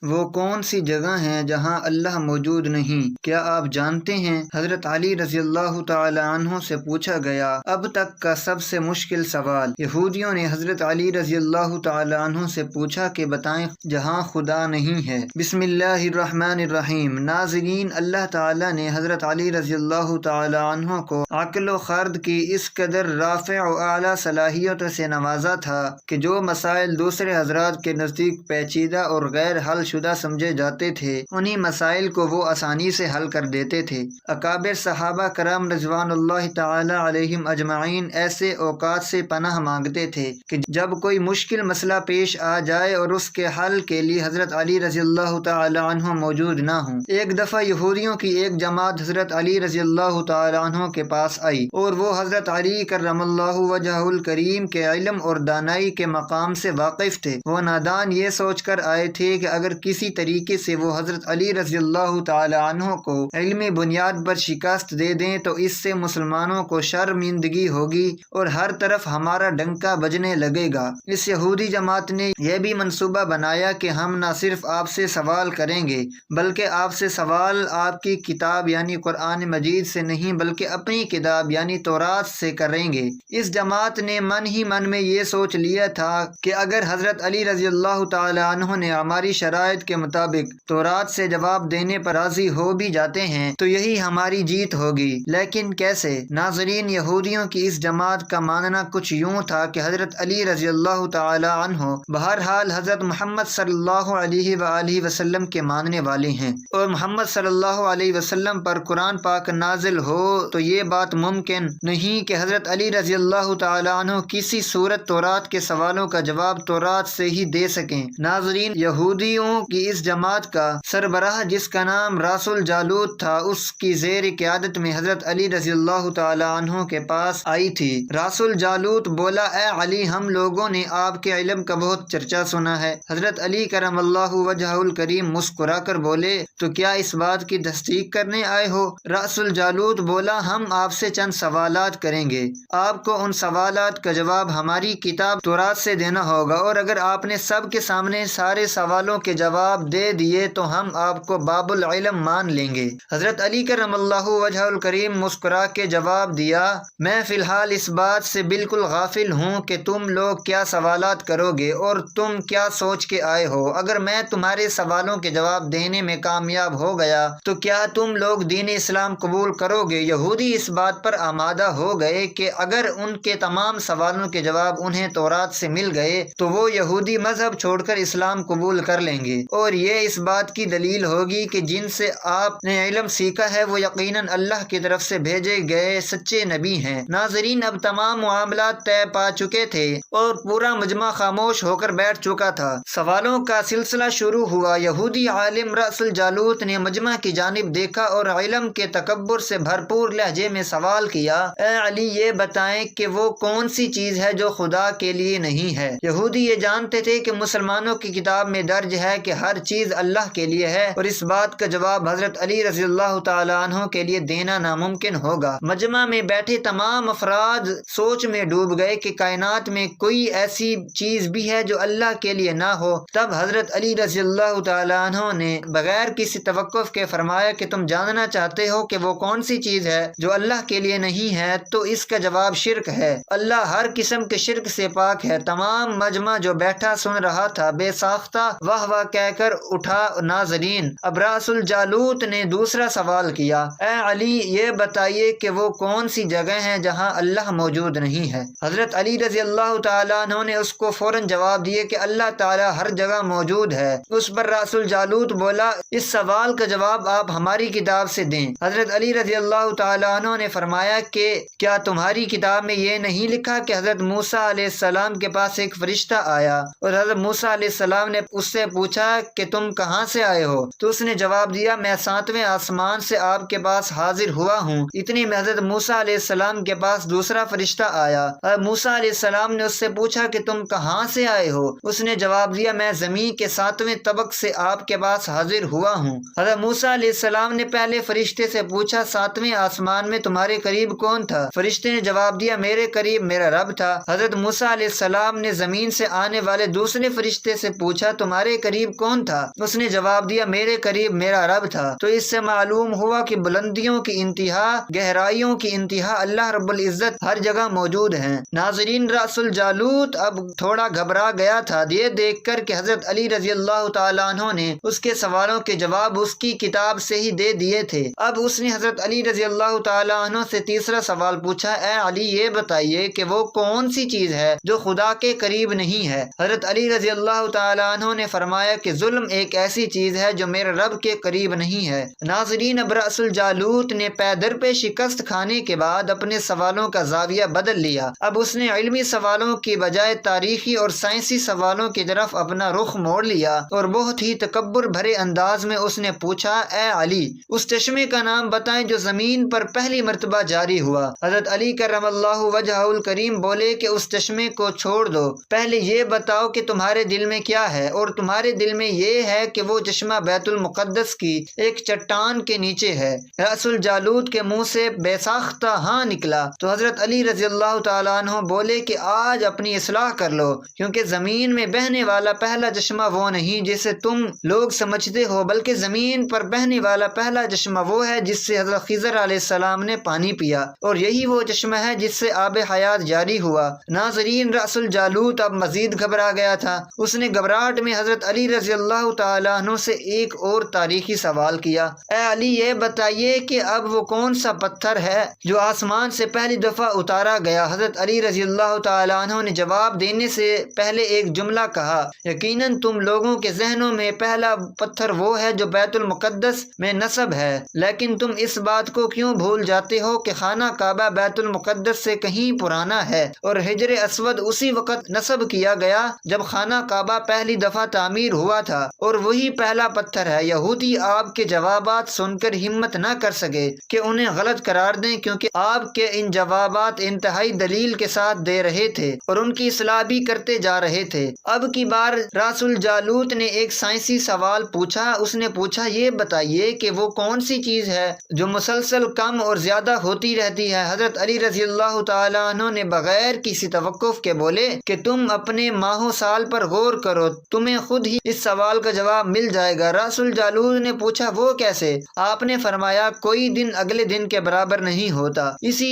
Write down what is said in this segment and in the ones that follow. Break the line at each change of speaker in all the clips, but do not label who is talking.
وہ کون سی جگہ ہیں جہاں اللہ موجود نہیں؟ کیا آپ جانتے ہیں؟ حضرت علی رضی اللہ تعالی عنہ سے پوچھا گیا اب تک کا سب سے مشکل سوال۔ یہودیوں نے حضرت علی رضی اللہ تعالی عنہ سے پوچھا کہ بتائیں جہاں خدا نہیں ہے۔ بسم اللہ الرحمن الرحیم۔ ناظرین، اللہ تعالی نے حضرت علی رضی اللہ تعالی عنہ کو عقل و خرد کی اس قدر رافع و اعلیٰ صلاحیت سے نوازا تھا کہ جو مسائل دوسرے حضرات کے نزدیک پیچیدہ اور غیر حل شدہ سمجھے جاتے تھے، انہی مسائل کو وہ آسانی سے حل کر دیتے تھے۔ اکابر صحابہ کرام رضوان اللہ تعالی علیہم اجمعین ایسے اوقات سے پناہ مانگتے تھے کہ جب کوئی مشکل مسئلہ پیش آ جائے اور اس کے حل کے لیے حضرت علی رضی اللہ تعالی عنہ موجود نہ ہوں۔ ایک دفعہ یہودیوں کی ایک جماعت حضرت علی رضی اللہ تعالی عنہ کے پاس آئی اور وہ حضرت علی کرم اللہ وجہہ الکریم کے علم اور دانائی کے مقام سے واقف تھے۔ وہ نادان یہ سوچ کر آئے تھے کہ اگر کسی طریقے سے وہ حضرت علی رضی اللہ تعالی عنہ کو علمی بنیاد پر شکست دے دیں تو اس سے مسلمانوں کو شرمندگی ہوگی اور ہر طرف ہمارا ڈنکا بجنے لگے گا۔ اس یہودی جماعت نے یہ بھی منصوبہ بنایا کہ ہم نہ صرف آپ سے سوال کریں گے بلکہ آپ سے سوال آپ کی کتاب یعنی قرآن مجید سے نہیں بلکہ اپنی کتاب یعنی تورات سے کریں گے۔ اس جماعت نے من ہی من میں یہ سوچ لیا تھا کہ اگر حضرت علی رضی اللہ تعالی عنہ نے ہماری شرائط کے مطابق تورات سے جواب دینے پر راضی ہو بھی جاتے ہیں تو یہی ہماری جیت ہوگی۔ لیکن کیسے؟ ناظرین، یہودیوں کی اس جماعت کا ماننا کچھ یوں تھا کہ حضرت علی رضی اللہ تعالی عنہ بہرحال حضرت محمد صلی اللہ علیہ وآلہ وسلم کے ماننے والے ہیں، اور محمد صلی اللہ علیہ وسلم پر قرآن پاک نازل ہو تو یہ بات ممکن نہیں کہ حضرت علی رضی اللہ تعالی عنہ کسی صورت تورات کے سوالوں کا جواب تورات سے ہی دے سکیں۔ ناظرین، یہودیوں کی اس جماعت کا سربراہ جس کا نام راس الجالوت تھا، اس کی زیر قیادت میں حضرت علی رضی اللہ تعالی عنہ کے پاس آئی تھی۔ راس الجالوت بولا، اے علی، ہم لوگوں نے آپ کے علم کا بہت چرچا سنا ہے۔ حضرت علی کرم اللہ وجہہ الکریم مسکرا کر بولے، تو کیا اس بات کی تصدیق کرنے آئے ہو؟ راس الجالوت بولا، ہم آپ سے چند سوالات کریں گے، آپ کو ان سوالات کا جواب ہماری کتاب تورات سے دینا ہوگا، اور اگر آپ نے سب کے سامنے سارے سوالوں کے جواب دے دیے تو ہم آپ کو باب العلم مان لیں گے۔ حضرت علی کرم اللہ وجہہ الکریم مسکرا کے جواب دیا، میں فی الحال اس بات سے بالکل غافل ہوں کہ تم لوگ کیا سوالات کرو گے اور تم کیا سوچ کے آئے ہو۔ اگر میں تمہارے سوالوں کے جواب دینے میں کامیاب ہو گیا تو کیا تم لوگ دین اسلام قبول کرو گے؟ یہودی اس بات پر آمادہ ہو گئے کہ اگر ان کے تمام سوالوں کے جواب انہیں تورات سے مل گئے تو وہ یہودی مذہب چھوڑ کر اسلام قبول کر لیں گے، اور یہ اس بات کی دلیل ہوگی کہ جن سے آپ نے علم سیکھا ہے وہ یقیناً اللہ کی طرف سے بھیجے گئے سچے نبی ہیں۔ ناظرین، اب تمام معاملات طے پا چکے تھے اور پورا مجمع خاموش ہو کر بیٹھ چکا تھا۔ سوالوں کا سلسلہ شروع ہوا۔ یہودی عالم راس الجالوت نے مجمع کی جانب دیکھا اور علم کے تکبر سے بھرپور لہجے میں سوال کیا، اے علی، یہ بتائیں کہ وہ کون سی چیز ہے جو خدا کے لیے نہیں ہے؟ یہودی یہ جانتے تھے کہ مسلمانوں کی کتاب میں درج ہے کہ ہر چیز اللہ کے لیے ہے، اور اس بات کا جواب حضرت علی رضی اللہ تعالی عنہ کے لیے دینا ناممکن ہوگا۔ مجمع میں بیٹھے تمام افراد سوچ میں ڈوب گئے کہ کائنات میں کوئی ایسی چیز بھی ہے جو اللہ کے لیے نہ ہو۔ تب حضرت علی رضی اللہ تعالی عنہ نے بغیر کسی توقف کے فرمایا کہ تم جاننا چاہتے ہو کہ وہ کون سی چیز ہے جو اللہ کے لیے نہیں ہے، تو اس کا جواب شرک ہے۔ اللہ ہر قسم کے شرک سے پاک ہے۔ تمام مجمع جو بیٹھا سن رہا تھا بے ساختہ واہ واہ کہہ کر اٹھا۔ ناظرین، اب راس الجالوت نے دوسرا سوال کیا، اے علی، یہ بتائیے کہ وہ کون سی جگہ ہیں جہاں اللہ موجود نہیں ہے؟ حضرت علی رضی اللہ تعالیٰ عنہ نے اس کو فوراً جواب دیے کہ اللہ تعالیٰ ہر جگہ موجود ہے۔ اس پر راس الجالوت بولا، اس سوال کا جواب آپ ہماری کتاب سے دیں۔ حضرت علی رضی اللہ تعالیٰ عنہ نے فرمایا کہ کیا تمہاری کتاب میں یہ نہیں لکھا کہ حضرت موسیٰ علیہ السلام کے پاس ایک فرشتہ آیا اور حضرت موسیٰ علیہ السلام نے اس سے پوچھا کہ تم کہاں سے آئے ہو؟ تو اس نے جواب دیا، میں 7ویں آسمان سے آپ کے پاس حاضر ہوا ہوں۔ اتنی میں حضرت موسیٰ علیہ السلام کے پاس دوسرا فرشتہ آیا۔ حضرت موسیٰ علیہ السلام نے اس سے پوچھا کہ تم کہاں سے آئے ہو؟ اس نے جواب دیا، میں زمین کے 7ویں طبق سے آپ کے پاس حاضر ہوا ہوں۔ حضرت موسیٰ علیہ السلام نے پہلے فرشتے سے پوچھا، 7ویں آسمان میں تمہارے قریب کون تھا؟ فرشتے نے جواب دیا، میرے قریب میرا رب تھا۔ حضرت موسیٰ علیہ السلام نے زمین سے آنے والے دوسرے فرشتے سے پوچھا، تمہارے قریب قریب کون تھا؟ اس نے جواب دیا میرے قریب میرا رب تھا۔ تو اس سے معلوم ہوا کہ بلندیوں کی انتہا، گہرائیوں کی انتہا اللہ رب العزت ہر جگہ موجود ہیں۔ ناظرین، رأس الجالوت اب تھوڑا گھبرا گیا تھا یہ دیکھ کر کہ حضرت علی رضی اللہ تعالیٰ عنہ نے اس کے سوالوں کے جواب اس کی کتاب سے ہی دے دیے تھے۔ اب اس نے حضرت علی رضی اللہ تعالیٰ عنہ سے تیسرا سوال پوچھا، اے علی یہ بتائیے کہ وہ کون سی چیز ہے جو خدا کے قریب نہیں ہے؟ حضرت علی رضی اللہ تعالیٰ عنہ نے فرمایا کہ ظلم ایک ایسی چیز ہے جو میرے رب کے قریب نہیں ہے۔ ناظرین، اب رأس الجالوت نے پے در پہ شکست کھانے کے بعد اپنے سوالوں کا زاویہ بدل لیا۔ اب اس نے علمی سوالوں کی بجائے تاریخی اور سائنسی سوالوں کی طرف اپنا رخ موڑ لیا اور بہت ہی تکبر بھرے انداز میں اس نے پوچھا، اے علی اس چشمے کا نام بتائیں جو زمین پر پہلی مرتبہ جاری ہوا۔ حضرت علی کرم اللہ وجہہ الکریم بولے کہ اس چشمے کو چھوڑ دو، پہلے یہ بتاؤ کہ تمہارے دل میں کیا ہے، اور تمہارے دل میں یہ ہے کہ وہ چشمہ بیت المقدس کی ایک چٹان کے نیچے ہے۔ رأس الجالوت کے منہ سے بے ساختہ ہاں نکلا تو حضرت علی رضی اللہ تعالیٰ عنہ بولے کہ آج اپنی اصلاح کر لو، کیونکہ زمین میں بہنے والا پہلا چشمہ وہ نہیں جسے تم لوگ سمجھتے ہو، بلکہ زمین پر بہنے والا پہلا چشمہ وہ ہے جس سے حضرت خضر علیہ السلام نے پانی پیا، اور یہی وہ چشمہ ہے جس سے آب حیات جاری ہوا۔ ناظرین، رأس الجالوت اب مزید گھبرا گیا تھا۔ اس نے گھبراہٹ میں حضرت علی رضی اللہ تعالیٰ عنہ سے ایک اور تاریخی سوال کیا، اے علی یہ بتائیے کہ اب وہ کون سا پتھر ہے جو آسمان سے پہلی دفعہ اتارا گیا؟ حضرت علی رضی اللہ تعالیٰ عنہ نے جواب دینے سے پہلے ایک جملہ کہا، یقیناً تم لوگوں کے ذہنوں میں پہلا پتھر وہ ہے جو بیت المقدس میں نصب ہے، لیکن تم اس بات کو کیوں بھول جاتے ہو کہ خانہ کعبہ بیت المقدس سے کہیں پرانا ہے، اور حجر اسود اسی وقت نصب کیا گیا جب خانہ کعبہ پہلی دفعہ تعمیر ہوا تھا، اور وہی پہلا پتھر ہے۔ یہودی آپ کے جوابات سن کر ہمت نہ کر سکے کہ انہیں غلط قرار دیں، کیونکہ آپ کے ان جوابات انتہائی دلیل کے ساتھ دے رہے تھے اور ان کی اصلاح بھی کرتے جا رہے تھے۔ اب کی بار رأس الجالوت نے ایک سائنسی سوال پوچھا۔ اس نے پوچھا، یہ بتائیے کہ وہ کون سی چیز ہے جو مسلسل کم اور زیادہ ہوتی رہتی ہے؟ حضرت علی رضی اللہ تعالیٰ عنہ نے بغیر کسی توقف کے بولے کہ تم اپنے ماہ و سال پر غور کرو، تمہیں خود ہی اس سوال کا جواب مل جائے گا۔ رأس الجالوت نے پوچھا، وہ کیسے؟ آپ نے فرمایا، کوئی دن اگلے دن کے برابر نہیں ہوتا، اسی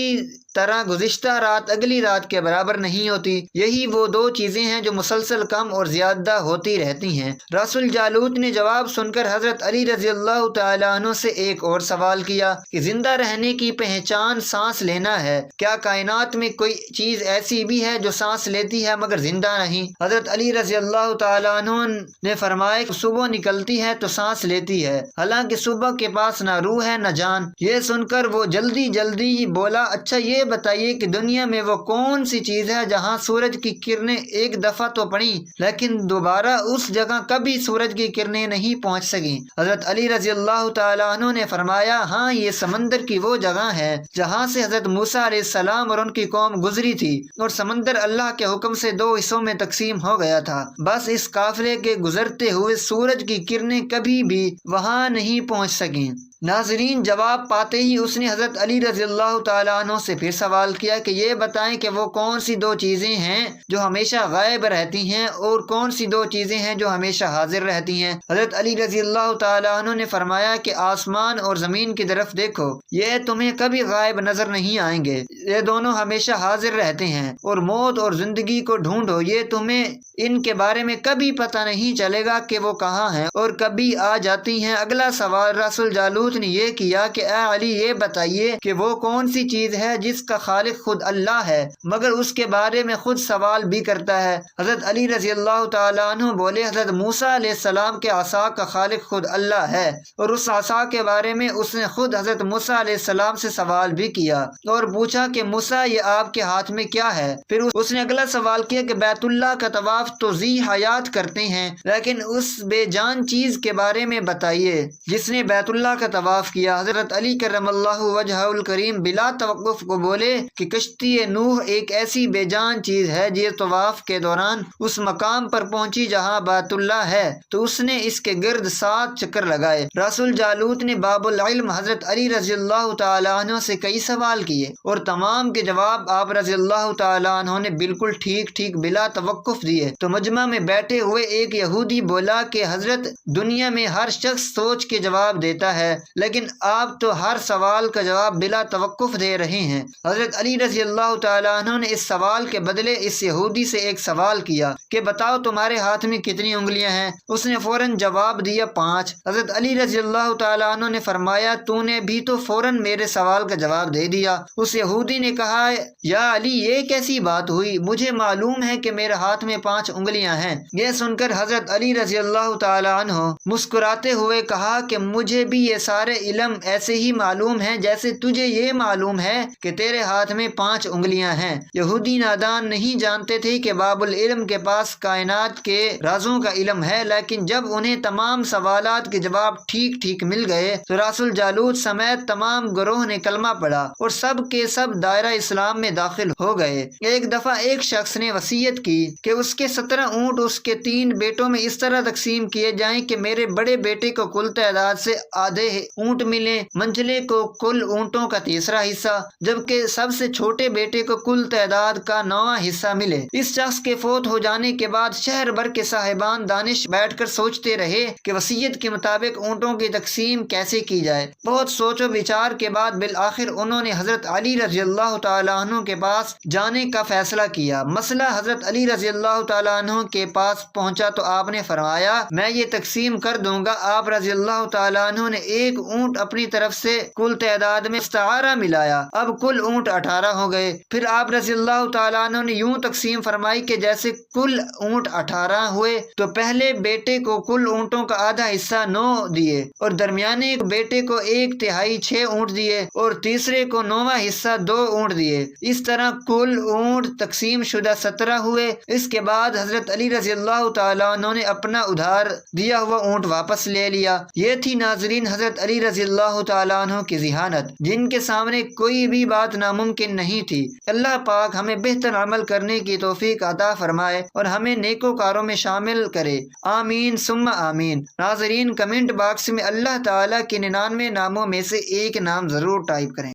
طرح گزشتہ رات اگلی رات کے برابر نہیں ہوتی، یہی وہ دو چیزیں ہیں جو مسلسل کم اور زیادہ ہوتی رہتی ہیں۔ رأس الجالوت نے جواب سن کر حضرت علی رضی اللہ تعالیٰ عنہ سے ایک اور سوال کیا کہ زندہ رہنے کی پہچان سانس لینا ہے، کیا کائنات میں کوئی چیز ایسی بھی ہے جو سانس لیتی ہے مگر زندہ نہیں؟ حضرت علی رضی اللہ تعالیٰ عنہ نے فرمایا کہ صبح نکلتی ہے تو سانس لیتی ہے، حالانکہ صبح کے پاس نہ روح ہے نہ جان۔ یہ سن کر وہ جلدی بولا، اچھا یہ بتائیے کہ دنیا میں وہ کون سی چیز ہے جہاں سورج کی کرنیں ایک دفعہ تو پڑیں لیکن دوبارہ اس جگہ کبھی سورج کی کرنیں نہیں پہنچ سکیں؟ حضرت علی رضی اللہ تعالیٰ عنہ نے فرمایا، ہاں یہ سمندر کی وہ جگہ ہے جہاں سے حضرت موسیٰ علیہ السلام اور ان کی قوم گزری تھی، اور سمندر اللہ کے حکم سے دو حصوں میں تقسیم ہو گیا تھا، بس اس قافلے کے گزرتے ہوئے سورج کی کرنیں کبھی بھی وہاں نہیں پہنچ سکیں۔ ناظرین، جواب پاتے ہی اس نے حضرت علی رضی اللہ تعالیٰ عنہ سے پھر سوال کیا کہ یہ بتائیں کہ وہ کون سی دو چیزیں ہیں جو ہمیشہ غائب رہتی ہیں اور کون سی دو چیزیں ہیں جو ہمیشہ حاضر رہتی ہیں؟ حضرت علی رضی اللہ تعالیٰ عنہ نے فرمایا کہ آسمان اور زمین کی طرف دیکھو، یہ تمہیں کبھی غائب نظر نہیں آئیں گے، یہ دونوں ہمیشہ حاضر رہتے ہیں، اور موت اور زندگی کو ڈھونڈو، یہ تمہیں ان کے بارے میں کبھی پتہ نہیں چلے گا کہ وہ کہاں ہیں اور کبھی آ جاتی ہیں۔ اگلا سوال رأس الجالوت نے یہ کیا کہ اے علی یہ بتائیے کہ وہ کون سی چیز ہے جس کا خالق خود اللہ ہے مگر اس کے بارے میں خود سوال بھی کرتا ہے؟ حضرت علی رضی اللہ تعالیٰ عنہ بولے، حضرت موسیٰ علیہ السلام کے عصا کا خالق خود اللہ ہے، اور اس عصا کے بارے میں اس نے خود حضرت موسیٰ علیہ السلام سے سوال بھی کیا اور پوچھا کہ موسیٰ یہ آپ کے ہاتھ میں کیا ہے؟ پھر اس نے اگلا سوال کیا کہ بیت اللہ کا طواف تو ذی حیات کرتے ہیں، لیکن اس بے جان چیز کے بارے میں بتائیے جس نے بیت اللہ کا طواف کیا۔ حضرت علی کرم اللہ وجہہ الکریم بلا توقف کو بولے کہ کشتی نوح ایک ایسی بے جان چیز ہے جو طواف کے دوران اس مقام پر پہنچی جہاں بیت اللہ ہے تو اس نے اس کے گرد 7 چکر لگائے۔ رسول جالوت نے باب العلم حضرت علی رضی اللہ تعالیٰ عنہ سے کئی سوال کیے اور تمام کے جواب آپ رضی اللہ تعالیٰ عنہ نے بالکل ٹھیک بلا توقف دیے۔ تو مجمع میں بیٹھے ہوئے ایک یہودی بولا کہ حضرت دنیا میں ہر شخص سوچ کے جواب دیتا ہے لیکن آپ تو ہر سوال کا جواب بلا توقف دے رہے ہیں۔ حضرت علی رضی اللہ تعالیٰ عنہ نے اس سوال کے بدلے اس یہودی سے ایک سوال کیا کہ بتاؤ تمہارے ہاتھ میں کتنی انگلیاں ہیں؟ اس نے فوراً جواب دیا 5۔ حضرت علی رضی اللہ تعالیٰ عنہ نے فرمایا تو نے بھی تو فوراً میرے سوال کا جواب دے دیا۔ اس یہودی نے کہا یا علی یہ کیسی بات ہوئی؟ مجھے معلوم ہے کہ میرے ہاتھ میں 5 انگلیاں ہیں۔ یہ سن کر حضرت علی رضی اللہ تعالیٰ عنہ مسکراتے ہوئے کہا کہ مجھے بھی یہ سارے علم ایسے ہی معلوم ہیں جیسے تجھے یہ معلوم ہے کہ تیرے ہاتھ میں 5 انگلیاں ہیں۔ یہودی نادان نہیں جانتے تھے کہ باب العلم کے پاس کائنات کے رازوں کا علم ہے، لیکن جب انہیں تمام سوالات کے جواب ٹھیک مل گئے تو رسول جالوت سمیت تمام گروہ نے کلمہ پڑھا اور سب کے سب دائرہ اسلام میں داخل ہو گئے۔ ایک دفعہ ایک شخص نے وصیت کی کہ اس کے 17 اونٹ اس کے 3 بیٹوں میں اس طرح تقسیم کیے جائیں کہ میرے بڑے بیٹے کو کل تعداد سے آدھے اونٹ ملیں، منجلے کو کل اونٹوں کا تیسرا حصہ، جبکہ سب سے چھوٹے بیٹے کو کل تعداد کا 9واں حصہ ملے۔ اس شخص کے فوت ہو جانے کے بعد شہر بھر کے صاحبان دانش بیٹھ کر سوچتے رہے کہ وصیت کے مطابق اونٹوں کی تقسیم کیسے کی جائے۔ بہت سوچ و بچار کے بعد بالآخر انہوں نے حضرت علی رضی اللہ تعالیٰ عنہ کے پاس جانے کا فیصلہ کیا۔ مسئلہ حضرت علی رضی اللہ تعالیٰ عنہ کے پاس پہنچا تو آپ نے فرمایا میں یہ تقسیم کر دوں گا۔ آپ رضی اللہ تعالیٰ عنہ نے ایک اونٹ اپنی طرف سے کل تعداد میں استعارہ ملایا، اب کل اونٹ 18 ہو گئے۔ پھر آپ رضی اللہ تعالیٰ عنہ نے یوں تقسیم فرمائی کہ جیسے کل اونٹ 18 ہوئے تو پہلے بیٹے کو کل اونٹوں کا آدھا حصہ 9 دیے اور درمیانے بیٹے کو 1/3 6 اونٹ دیے اور تیسرے کو 9واں حصہ 2 اونٹ دیے۔ اس طرح کل اونٹ تقسیم شدہ 17 ہوئے۔ اس کے بعد حضرت علی رضی اللہ تعالیٰ عنہ نے اپنا ادھار دیا ہوا اونٹ واپس لے لیا۔ یہ تھی ناظرین حضرت علی رضی اللہ تعالیٰ عنہ کی ذہانت، جن کے سامنے کوئی بھی بات ناممکن نہیں تھی۔ اللہ پاک ہمیں بہتر عمل کرنے کی توفیق عطا فرمائے اور ہمیں نیکوکاروں میں شامل کرے، آمین ثم آمین۔ ناظرین کمنٹ باکس میں اللہ تعالیٰ کے 99 ناموں میں سے ایک نام ضرور ٹائپ کریں۔